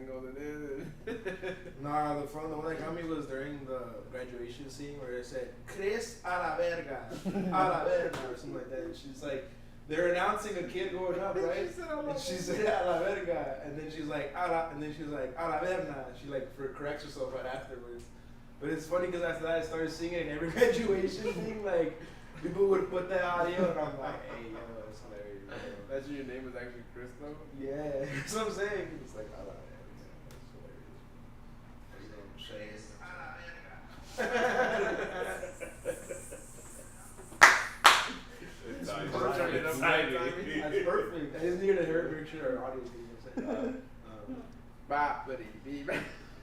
go to this. Nah, the one that got me was during the graduation scene where it said "Chris a la verga, a la verga" or something like that. And she's like, they're announcing a kid going up, right? And she said "a la verga," and then she's like "a la," and then she's like "a la verga." She like corrects herself right afterwards. But it's funny because after that I started singing in every graduation thing. Like people would put that audio, and I'm like, hey, yo, that's hilarious. Bro. That's your name is actually Chris though? Yeah, that's what I'm saying. It's like "a la verga." That's perfect. I just needed to hear a picture or audio thing.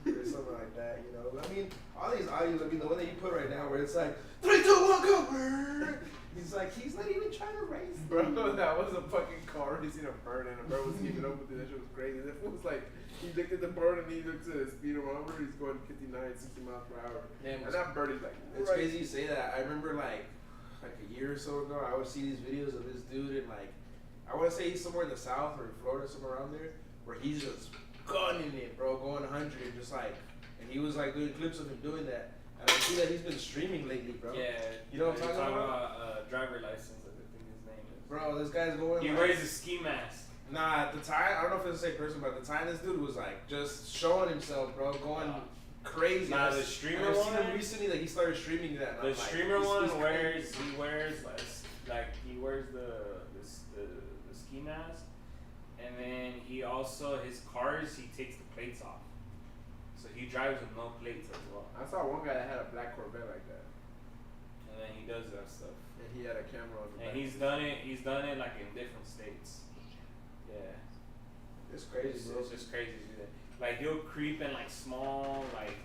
Or something like that, you know. I mean, all these audios. I mean, the one that you put right now, where it's like 3, 2, 1, go. He's like, he's not even trying to race. Bro, that was a fucking car racing a bird, and the bird was keeping up with it. That shit was crazy. It was like he looked at the bird and he looked at the speedometer. He's going 59, 60 miles per hour. Damn, and that bird is like. It's crazy you say that. I remember like a year or so ago, I would see these videos of this dude in like, I want to say he's somewhere in the South or in Florida, somewhere around there, where he's just gunning it, bro, going 100, just like, and he was like doing clips of him doing that. And I see that he's been streaming lately, bro. Yeah. You know what I'm talking about? Driver license, I think his name is. Bro, this guy's going. He wears a ski mask. Nah, at the time, I don't know if it's the same person, but at the time, this dude was like just showing himself, bro, going crazy. Nah, the streamer one. I've seen him recently, like he started streaming that. The streamer one he wears like he wears the ski mask, and then he also his cars he takes the plates off, so he drives with no plates as well. I saw one guy that had a black Corvette like that, and then he does that stuff. and he had a camera on the And back. he's done it like in different states. Yeah. It's crazy, bro. It's just crazy to do that. Like he'll creep in like small like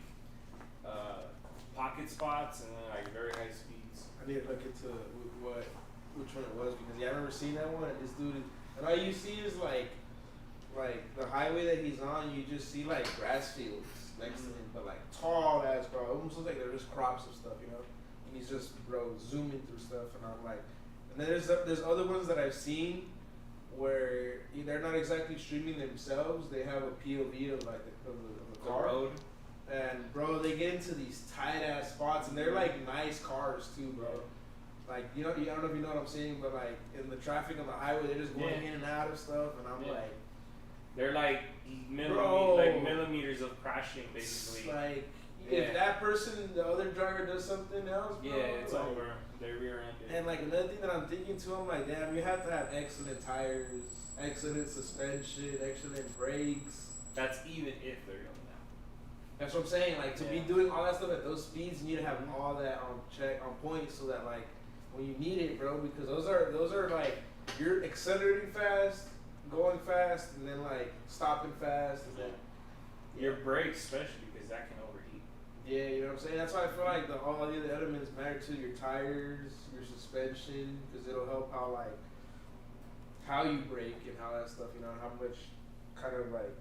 pocket spots and then like very high speeds. I need to look into which one it was because I remember seeing that one. And this dude, and all you see is like the highway that he's on. You just see like grass fields next to him, but like tall ass, bro. It almost looks like they're just crops of stuff, you know. And he's just zooming through stuff, and I'm like, and then there's other ones that I've seen where they're not exactly streaming themselves. They have a POV of like of the car. Road. And bro, they get into these tight ass spots, and they're like nice cars too, bro. Like I don't know if you know what I'm saying, but like in the traffic on the highway, they're just going in and out of stuff, and I'm like, they're like millimeters of crashing, basically. Like if that person, the other driver, does something else, bro, it's like, over. They're rear-ended. And like another thing that I'm thinking too, I'm like, damn, you have to have excellent tires, excellent suspension, excellent brakes. That's even if they're going down. That's what I'm saying. Like to be doing all that stuff at those speeds, you need to have all that on point, so that like when you need it, bro, because those are like you're accelerating fast, going fast, and then like stopping fast, and then your brakes, especially, because that can overheat. Yeah, you know what I'm saying. That's why I feel like all the other elements matter too. Your tires, your suspension, because it'll help how you brake and how that stuff, you know, and how much kind of like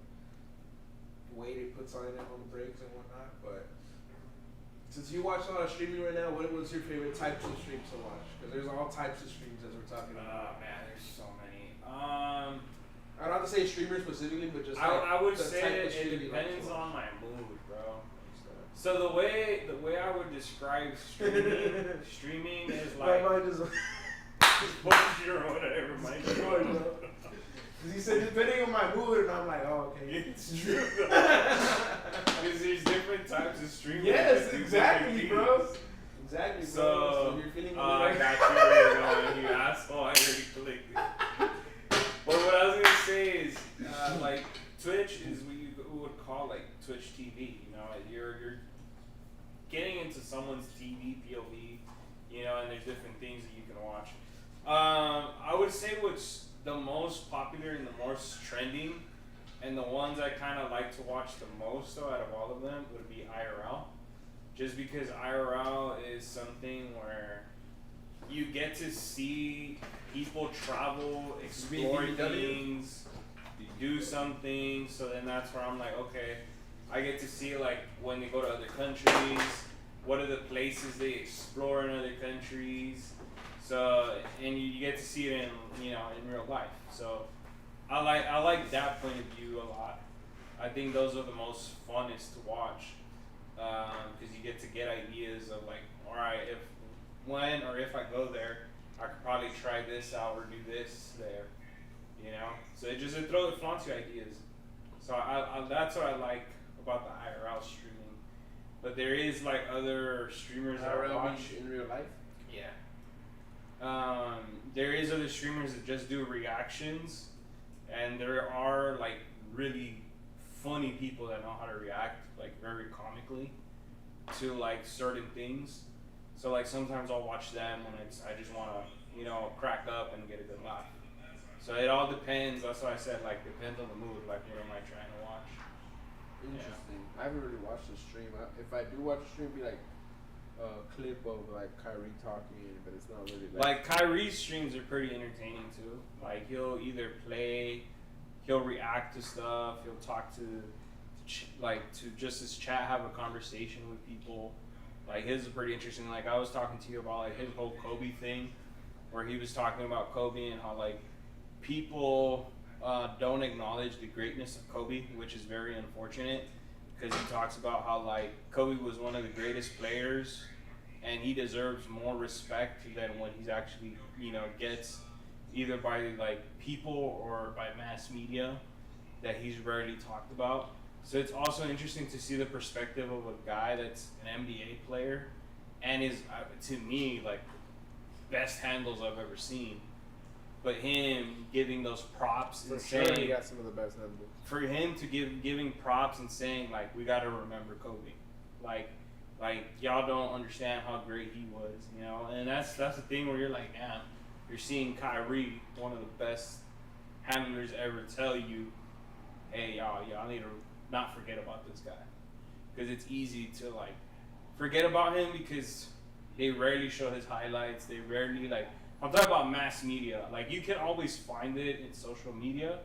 weight it puts on the brakes and whatnot. But since you watch a lot of streaming right now, what's your favorite types of streams to watch? Because there's all types of streams as we're talking about. Oh man, there's so many. I don't have to say streamers specifically, but just I would the say type of it stream you like to depends watch. on my mood, bro. So the way I would describe streaming is like My mind is bullshit or whatever. He said depending on my mood, and I'm like, oh, okay. It's true. Because there's different types of streaming. Yes, exactly, bro. Exactly. So you're feeling. I got you where you're going, you asshole. I already clicked it. But what I was gonna say is, like Twitch is what you would call like Twitch TV. You know, you're getting into someone's TV POV. You know, and there's different things that you can watch. I would say what's the most popular and the most trending, and the ones I kind of like to watch the most, though, out of all of them, would be IRL. Just because IRL is something where you get to see people travel, explore things, do something. So then that's where I'm like, okay, I get to see like when they go to other countries, what are the places they explore in other countries. So and you get to see it in in real life. So I like that point of view a lot. I think those are the most funnest to watch because you get to get ideas of like, all right, if I go there, I could probably try this out or do this there, you know. So it flaunts you ideas. So I that's what I like about the IRL streaming. But there is like other streamers that I watch in real life. Yeah. There is other streamers that just do reactions, and there are like really funny people that know how to react like very comically to like certain things. So like sometimes I'll watch them when I just want to crack up and get a good laugh. So it all depends. That's why I said like depends on the mood. Like what am I trying to watch? Interesting. I haven't really watched the stream. If I do watch a stream, it'd be like a clip of like Kyrie talking, but it's not really like Kyrie's streams are pretty entertaining too. Like he'll either he'll react to stuff, he'll talk to just his chat, have a conversation with people. Like his is pretty interesting. Like I was talking to you about like his whole Kobe thing, where he was talking about Kobe and how like people don't acknowledge the greatness of Kobe, which is very unfortunate because he talks about how like Kobe was one of the greatest players and he deserves more respect than what he's actually gets either by like people or by mass media that he's rarely talked about. So it's also interesting to see the perspective of a guy that's an NBA player and is to me like best handles I've ever seen. But him giving those props and saying he got some of the best handles. For him to giving props and saying like we gotta remember Kobe, like y'all don't understand how great he was, and that's the thing where you're like, damn, you're seeing Kyrie, one of the best handlers ever, tell you, hey y'all need to not forget about this guy, because it's easy to like forget about him because they rarely show his highlights. They rarely like. I'm talking about mass media. Like you can always find it in social media.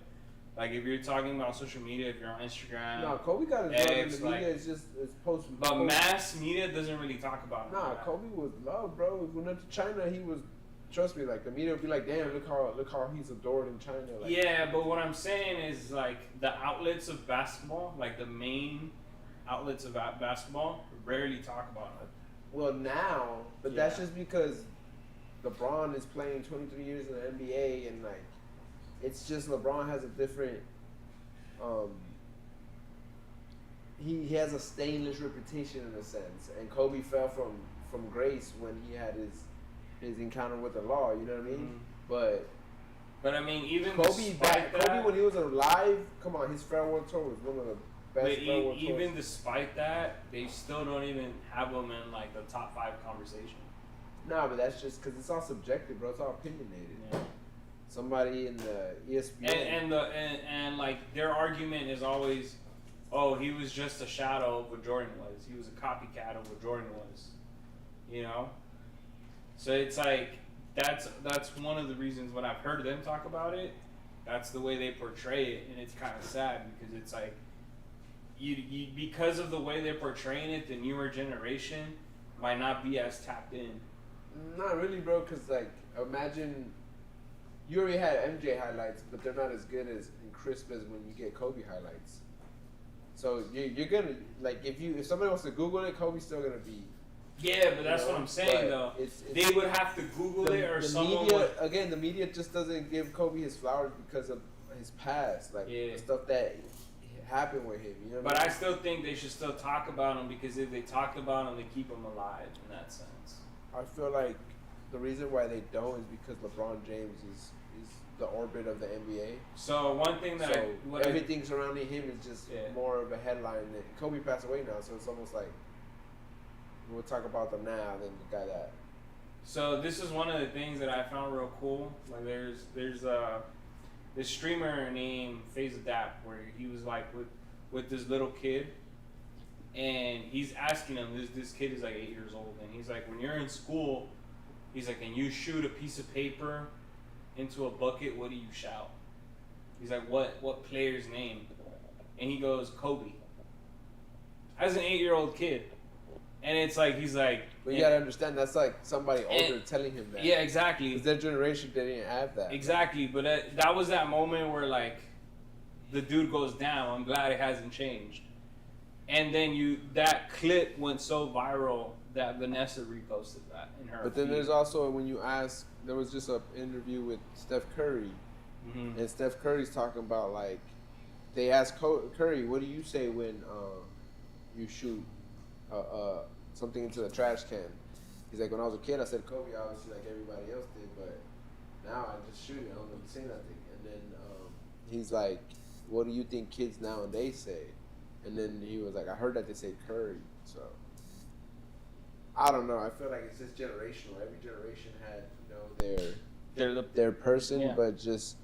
Like if you're talking about social media, if you're on Instagram. No, Kobe got his love in the media. It's post. But mass media doesn't really talk about him. Nah, Kobe was loved, bro. If we went to China, he was. Trust me, like the media would be like, "Damn, look how he's adored in China." Like, yeah, but what I'm saying is like the outlets of basketball, like the main outlets of basketball, rarely talk about it. Well, now, but that's just because LeBron is playing 23 years in the NBA, and like, it's just LeBron has a different. He has a stainless reputation in a sense, and Kobe fell from grace when he had his encounter with the law. You know what I mean? Mm-hmm. But I mean, even Kobe when he was alive, come on, his farewell tour was one of the best farewell tours. Even despite that, they still don't even have him in like the top 5 conversation. Nah, but that's just because it's all subjective, bro. It's all opinionated. Yeah. Somebody in the ESPN and like their argument is always, oh, he was just a shadow of what Jordan was. He was a copycat of what Jordan was. So it's like that's one of the reasons when I've heard them talk about it, that's the way they portray it, and it's kind of sad because it's like you because of the way they're portraying it, the newer generation might not be as tapped in. Not really, bro, because, like, imagine you already had MJ highlights, but they're not as good and crisp as when you get Kobe highlights. So you're going to, like, if somebody wants to Google it, Kobe's still going to be. Yeah, but that's what I'm saying, though. They would have to Google it or someone media, again, the media just doesn't give Kobe his flowers because of his past, like, the stuff that happened with him. You know but I still think they should still talk about him because if they talk about him, they keep him alive in that sense. I feel like the reason why they don't is because LeBron James is the orbit of the NBA. So one thing that everything surrounding him is just more of a headline. Kobe passed away now, so it's almost like we'll talk about them now than the guy that. So this is one of the things that I found real cool. Like there's this streamer named FaZe Adapt where he was like with this little kid. And he's asking him, this kid is like 8 years old, and he's like, when you're in school, he's like, and you shoot a piece of paper into a bucket, what do you shout? He's like, what player's name? And he goes, Kobe. As an 8-year-old kid. And it's like, he's like... But you gotta understand, that's like somebody older telling him that. Yeah, exactly. Because their generation didn't have that. Exactly, but that was that moment where like, the dude goes down. I'm glad it hasn't changed. And then that clip went so viral that Vanessa reposted that in her. But then feed. there's also when you ask, there was just an interview with Steph Curry, and Steph Curry's talking about like, they asked Curry, what do you say when you shoot something into the trash can? He's like, when I was a kid, I said Kobe, obviously like everybody else did, but now I just shoot it. I don't really say nothing. And then he's like, what do you think kids nowadays say? And then he was like, I heard that they say Curry. So I don't know. I feel like it's just generational. Every generation had, their person, Yeah. but just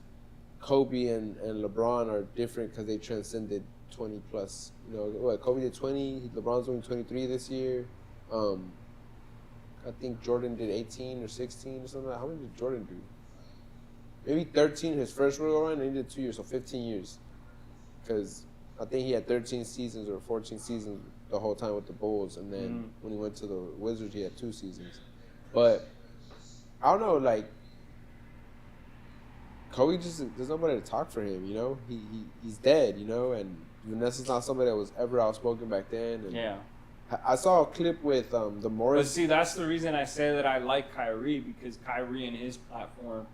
Kobe and LeBron are different because they transcended 20 plus. What Kobe did 20, LeBron's doing 23 this year. I think Jordan did 18 or 16 or something. How many did Jordan do? Maybe 13 his first run, and he did 2 years, so 15 years. Because I think he had 13 seasons or 14 seasons the whole time with the Bulls, and then when he went to the Wizards, he had 2 seasons. But I don't know, like Kobe there's nobody to talk for him, he's dead, and Vanessa's not somebody that was ever outspoken back then. And Yeah. I saw a clip with the Morris. But see, that's the reason I say that I like Kyrie, because Kyrie and his platform,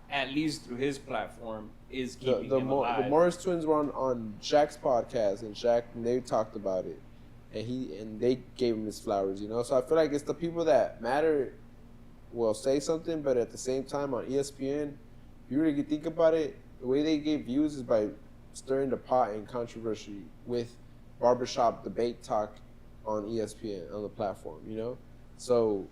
at least through his platform, is keeping him alive. The Morris twins were on Shaq's podcast, and they talked about it, and they gave him his flowers, So I feel like it's the people that matter will say something, but at the same time on ESPN, if you really think about it, the way they gave views is by stirring the pot and controversy with barbershop debate talk on ESPN, on the platform, So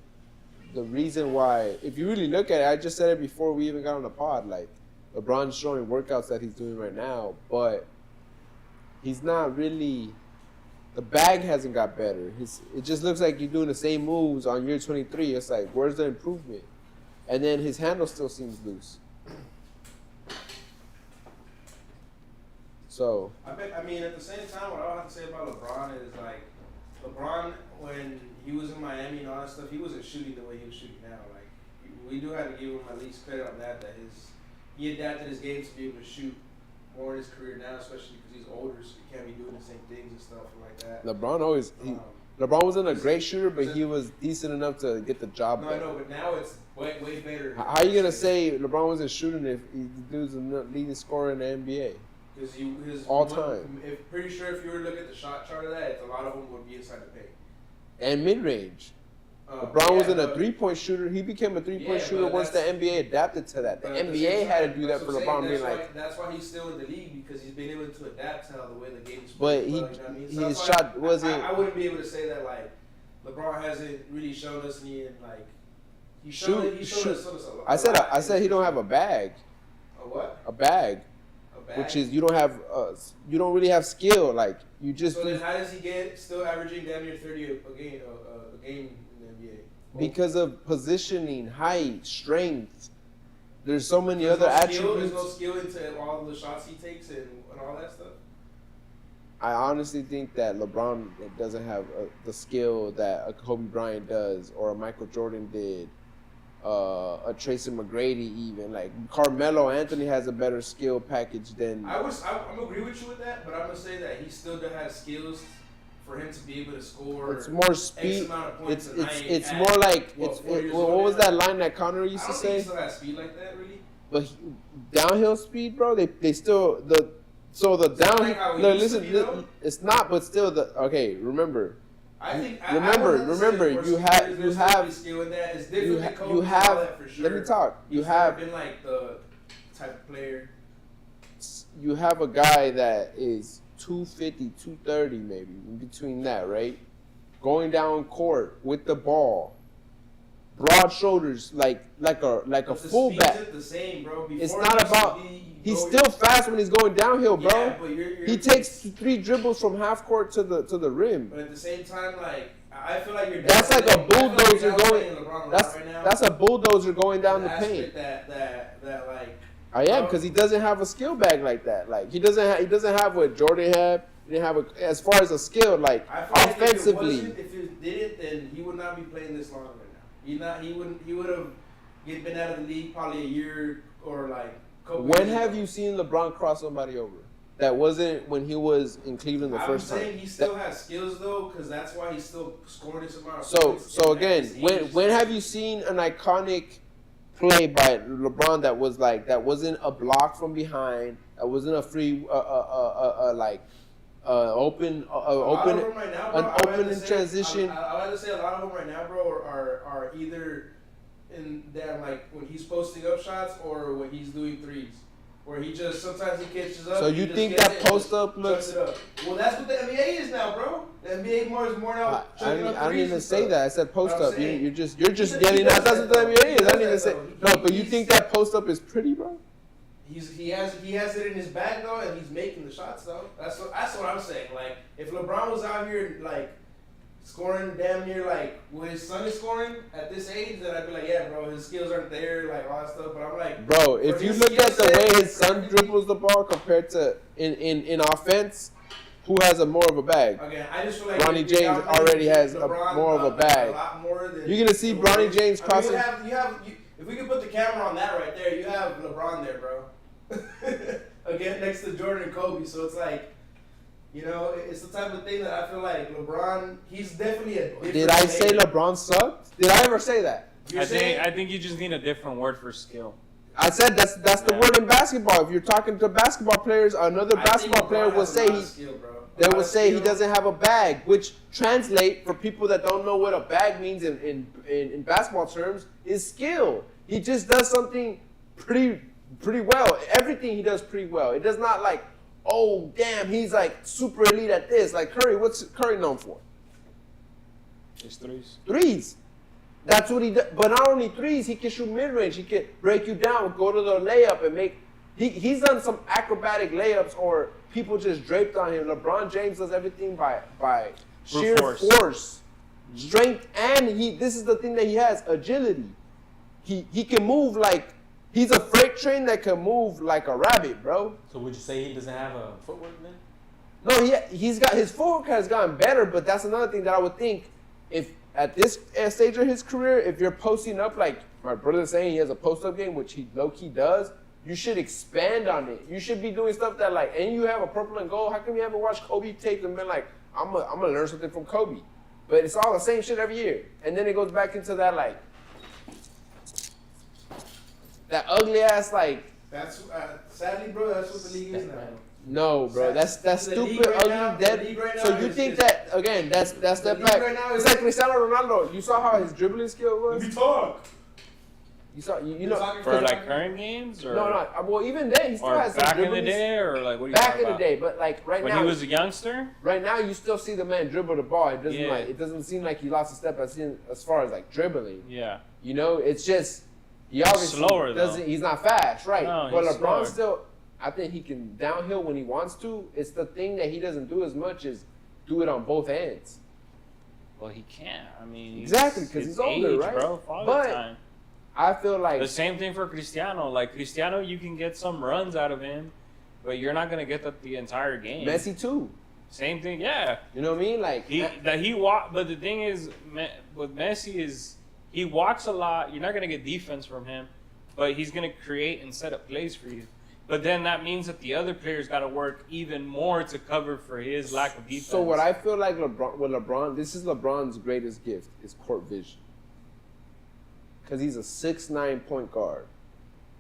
the reason why, if you really look at it, I just said it before we even got on the pod, like LeBron's showing workouts that he's doing right now, but he's not really, the bag hasn't got better. It just looks like you're doing the same moves on year 23. It's like, where's the improvement? And then his handle still seems loose. So I mean, at the same time, what I have to say about LeBron is like, LeBron, when he was in Miami and all that stuff, he wasn't shooting the way he was shooting now. Like, we do have to give him at least credit on that he adapted his game to be able to shoot more in his career now, especially because he's older, so he can't be doing the same things and stuff like that. LeBron wasn't a great shooter, but he was decent enough to get the job done. No, I know, but now it's way better. How are you going to say LeBron wasn't shooting if the dude's the leading scorer in the NBA? Because all time. Pretty sure if you were to look at the shot chart of that, a lot of them would be inside the paint. And mid-range. LeBron wasn't a three-point shooter. He became a three-point shooter once the NBA adapted to that. The NBA had to do that for LeBron being like... That's why he's still in the league, because he's been able to adapt to the way the game's played. But his shot wasn't... I wouldn't be able to say that, like, LeBron hasn't really shown us any, like... He showed us a lot. I said he don't have a bag. A what? A bag. Which is you don't really have skill, like you just. So then how does he get still averaging damn near 30 a game in the NBA? Because of positioning, height, strength. There's so many other attributes. There's no skill into all the shots he takes and all that stuff. I honestly think that LeBron doesn't have the skill that a Kobe Bryant does or a Michael Jordan did. A Tracy McGrady even, like Carmelo Anthony has a better skill package than. I'm agree with you with that, but I'm gonna say that he still has skills for him to be able to score. It's more speed. X amount of points it's more like what was that line that Connor used to say? I don't think he still has speed like that, really. But downhill speed, bro. They still the downhill. No, listen, it's not, but still remember. Remember, you have skill in that. It's different than Kobe. You have. That for sure. Let me talk. He's never been like the type of player. You have a guy that is 250, 230 maybe, in between that, right? Going down court with the ball, broad shoulders, like a fullback. The same, bro. It's not about. He's still fast when he's going downhill, bro. Yeah, but he takes 3 dribbles from half court to the rim. But at the same time, like I feel like you're. That's like a bulldozer going. Right that's a bulldozer going down the paint. That like. I am, because he doesn't have a skill bag like that. Like he doesn't have what Jordan had. He didn't have as far as a skill, like offensively. If he didn't, then he would not be playing this long right now. He would have been out of the league probably a year or like. When have you seen LeBron cross somebody over? that wasn't when he was in Cleveland the I'm first time. saying he still has skills though, because that's why he's still scoring this amount of So points. so And at again, his when age, when have you seen an iconic play by LeBron that was like that wasn't a block from behind, that wasn't a free open a lot of open them right now, bro, an I would open have in to say- transition. I would have to say a lot of them right now, bro, are either in that like when he's posting up shots or when he's doing threes. Where he just sometimes he catches up. So he you just think gets that it and post up chucks looks? it up. Well, that's what the NBA is now, bro. The NBA is more now. I didn't even say that. I said post But I'm up. You're saying- just He yelling does out. That's that, what the though. NBA He is. I does didn't even that, say though. no. But you He's- think that post up is pretty, bro? He has it in his bag though, and he's making the shots though. That's what I'm saying. Like if LeBron was out here like scoring damn near like when his son is scoring at this age, then I'd be like, yeah, bro, his skills aren't there, like all that stuff. But I'm like, Bro, if for you his look at the skill way set, his son dribbles the ball compared to in offense, who has a more of a bag? again, I just feel like Ronnie you're James down already there, has LeBron, more of a bag. A lot more than You're gonna see Bronny James I mean, crossing. if we could put the camera on that right there, you have LeBron there, bro. Again, next to Jordan and Kobe, so it's like, you know, it's the type of thing that I feel like LeBron. He's definitely a. Different Did I say player. LeBron sucked? Did I ever say that? You're saying, I think you just need a different word for skill. I said that's the Yeah. word in basketball. If you're talking to basketball players, another I think basketball player LeBron will has a say lot he of skill, bro. A they lot will of say he skill. doesn't have a bag, which translate for people that don't know what a bag means in basketball terms is skill. He just does something pretty well. Everything he does pretty well. It does not like, oh damn, he's like super elite at this. Like Curry, what's Curry known for? His threes. Threes. That's what he does. But not only threes, he can shoot mid-range. He can break you down, go to the layup and make. He's done some acrobatic layups or people just draped on him. LeBron James does everything by sheer force, strength, and this is the thing that he has, agility. He can move like he's a freight train that can move like a rabbit, bro. So would you say he doesn't have a footwork then? No, he's got his footwork has gotten better, but that's another thing that I would think if at this stage of his career, if you're posting up like my brother's saying he has a post-up game, which he low-key does, you should expand on it. You should be doing stuff that like, and you have a purple and gold. How come you haven't watched Kobe tape and been like, I'm gonna learn something from Kobe? But it's all the same shit every year, and then it goes back into that like that ugly ass like. That's sadly, bro. That's what the league is now. No, bro, that's The stupid, league right ugly, now- dead. the league right So now you is think just- that again? That's the step league back. right now It's is- like Cristiano Ronaldo. You saw how his dribbling skill was. We talk. You saw you We're know talking For about- like current games or no. Well, even then he still or has some back in the dribbling. day or like what are you Back talking in the about? day, but like right When now, he was a youngster? right now you still see the man dribble the ball. It doesn't Yeah. it doesn't seem like he lost a step as far as like dribbling. Yeah. You know, it's just he obviously Slower, though. doesn't. He's not fast, right? No, but he's LeBron slower. still. I think he can downhill when he wants to. It's the thing that he doesn't do as much is do it on both ends. Well, he can't. I mean, Exactly, 'cause his he's older, age, right? Bro, father But- time. I feel like The same thing for Cristiano. Like Cristiano, you can get some runs out of him, but you're not gonna get the entire game. Messi too. Same thing, yeah. You know what I mean? Like He walk, but the thing is, with Messi is he walks a lot. You're not gonna get defense from him, but he's gonna create and set up plays for you. But then that means that the other players got to work even more to cover for his lack of defense. So what I feel like LeBron, this is LeBron's greatest gift is court vision. Because he's a 6'9" point guard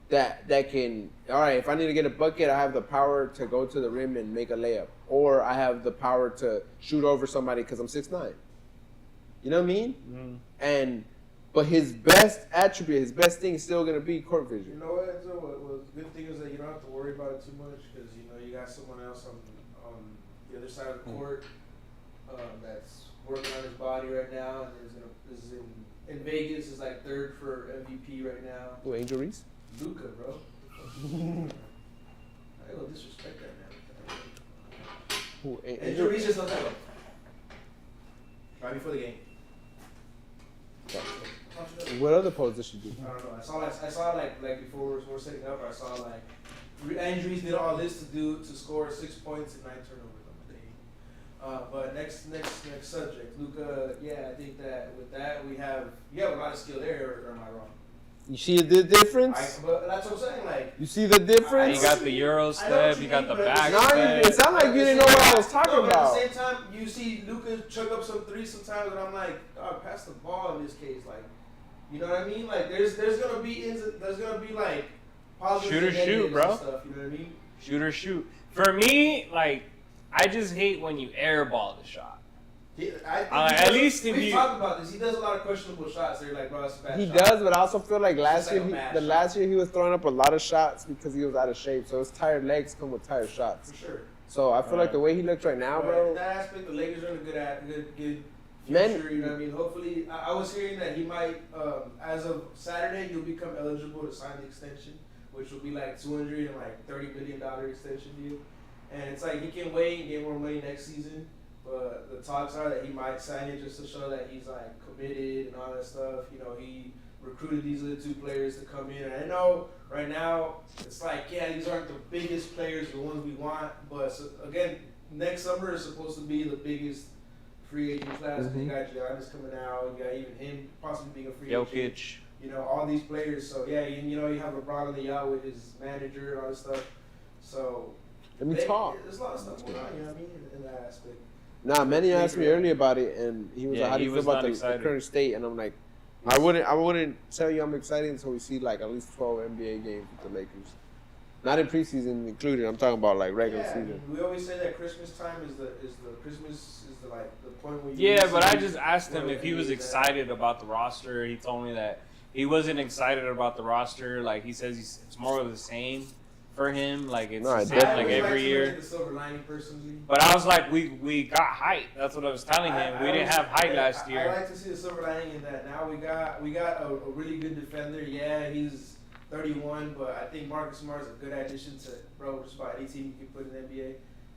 that can, all right, if I need to get a bucket, I have the power to go to the rim and make a layup. Or I have the power to shoot over somebody because I'm 6'9". You know what I mean? But his best attribute, his best thing is still going to be court You vision. know what? So the good thing is that you don't have to worry about it too much because you know you got someone else on the other side of the court that's working on his body right now and is in Vegas is like third for MVP right now. Who, Angel Reese? Luka, bro. I don't disrespect that man. Who, Angel Reese just looked at him right before the game. What other pose does she do? I don't know. I saw like before we were setting up. I saw like Andrews did all this to score 6 points and 9 turnovers on the day. But next subject, Luka. Yeah, I think that with that you have a lot of skill there. Or am I wrong? You see the difference? But that's what I'm saying. Like, You see the difference? You got the Euro step, you got the back No, step. it sounded like you didn't know what I was talking but about. at the same time, you see Luka chug up some threes sometimes, and I'm like, dog, pass the ball in this case. Like, you know what I mean? Like, there's gonna be like positives Shoot or and shoot, negatives bro. and stuff, you know what I mean? Shoot or shoot. For me, like, I just hate when you airball the shot. At least if we you- talked about this. He does a lot of questionable shots. They're like, bro, that's a bad He shot. does, but I also feel like last It's year, like a bad the shot. last year he was throwing up a lot of shots because he was out of shape. So his tired legs come with tired shots. For sure. So I feel like the way he looks right now, But bro. in that aspect, the Lakers are in a good future. Man- You know what I mean? Hopefully, I was hearing that he might, as of Saturday, he'll become eligible to sign the extension, which will be like $230 million extension deal. And it's like he can wait and get more money next season. But the talks are that he might sign it just to show that he's like committed and all that stuff. You know, he recruited these other two players to come in. And I know right now it's like, yeah, these aren't the biggest players, the ones we want. But so, again, next summer is supposed to be the biggest free agent class. You got Giannis coming out. You got even him possibly being a free agent. Jokic. You know, all these players. So yeah, you know, you have LeBron on the yacht with his manager and all this stuff. So Let me talk. there's a lot of stuff going on. You know what I mean in that aspect. Nah, Manny asked me earlier about it, and he was Yeah, like, "How do he you feel was about not the excited. current state?" And I'm like, I wouldn't tell you I'm excited until we see like at least 12 NBA games with the Lakers, not in preseason included. I'm talking about like regular Yeah, I season. mean, we always say that Christmas time is the point where you Yeah, really but see I just asked him where if he was the NBA is at. excited about the roster. He told me that he wasn't excited about the roster. Like, he says it's more of the same for him. Like, it's No, the I same definitely like always every to year. mention the silver lining personally. But I was like, we got hype. That's what I was telling him. We didn't have hype last I year. like to see the silver lining in that. Now we got a really good defender. Yeah, he's 31, but I think Marcus Smart is a good addition to just about any team you can put in the NBA.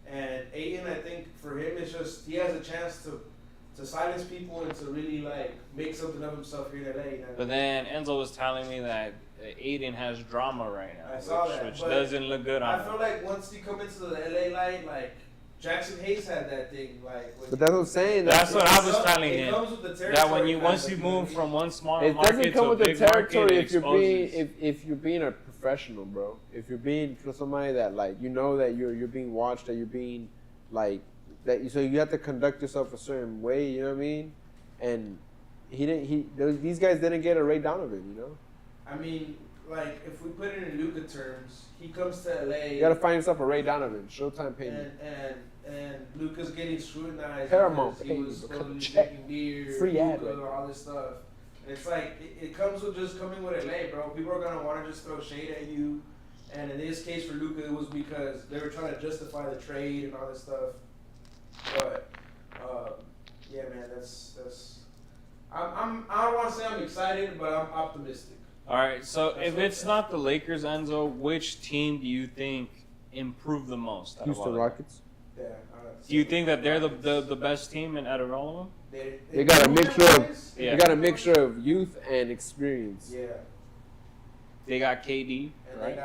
And Ayton, I think for him, it's just he has a chance to silence people and to really like make something of himself here in LA. You know? But then Enzo was telling me that Aiden has drama right now, I saw that, which but doesn't look good on I him. feel like once you come into the LA light, like Jackson Hayes had that thing, like. But that's what I'm saying. That's what I was It telling him. comes with the That when territory you kind once of, you know what I move mean? from one small It market doesn't to come a with the big market, territory it if you're being exposes. if you're being a professional, bro. If you're being somebody that like you know that you're being watched, that you're being like that. So you have to conduct yourself a certain way. You know what I mean? And these guys didn't get a Ray Donovan. You know. I mean, like if we put it in Luka terms, he comes to LA. You gotta find yourself a Ray Donovan. Showtime paid me. and Luka's getting scrutinized. Paramount because he paid was me. supposedly Check. drinking beer, Free ad hookah, right there. all this stuff. And it's like it comes with just coming with LA, bro. People are gonna want to just throw shade at you. And in this case for Luka, it was because they were trying to justify the trade and all this stuff. But yeah, man, that's. I don't want to say I'm excited, but I'm optimistic. All right, so That's if what it's I'm not the Lakers, Enzo, which team do you think improved the most? out of all Houston of them? Rockets. Yeah. Do you think that they're the best team out of all of them? They got a mixture of Yeah. they got a mixture of youth and experience. Yeah. They got KD, And right?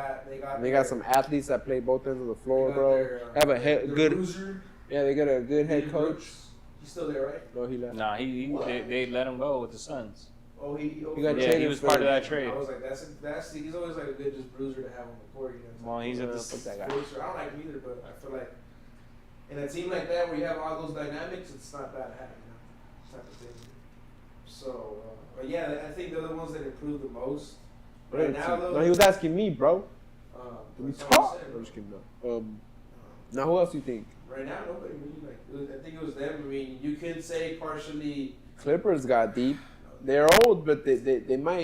And they got some athletes that play both ends of the floor, bro. They have a their good. loser, Yeah, they got a good head Lee coach. Brooks. He's still there, right? No, he left. Nah, What? they let him go with the Suns. Oh, He got Yeah, traded he was for- part of that trade. I was like, that's he's always like a good just bruiser to have on the court. You know, Well, he's at the fuck that guy. Bruiser. I don't like him either, but I feel like in a team like that where you have all those dynamics, it's not bad to have, you know, type of thing. So, but yeah, I think they're the ones that improve the most. Right now, though, No, he was asking me, bro. Did we that's what I'm talk? saying, I'm just kidding. No. Now, who else do you think? right now, nobody really like. I think it was them. I mean, you could say partially. Clippers got deep. They're old, but they might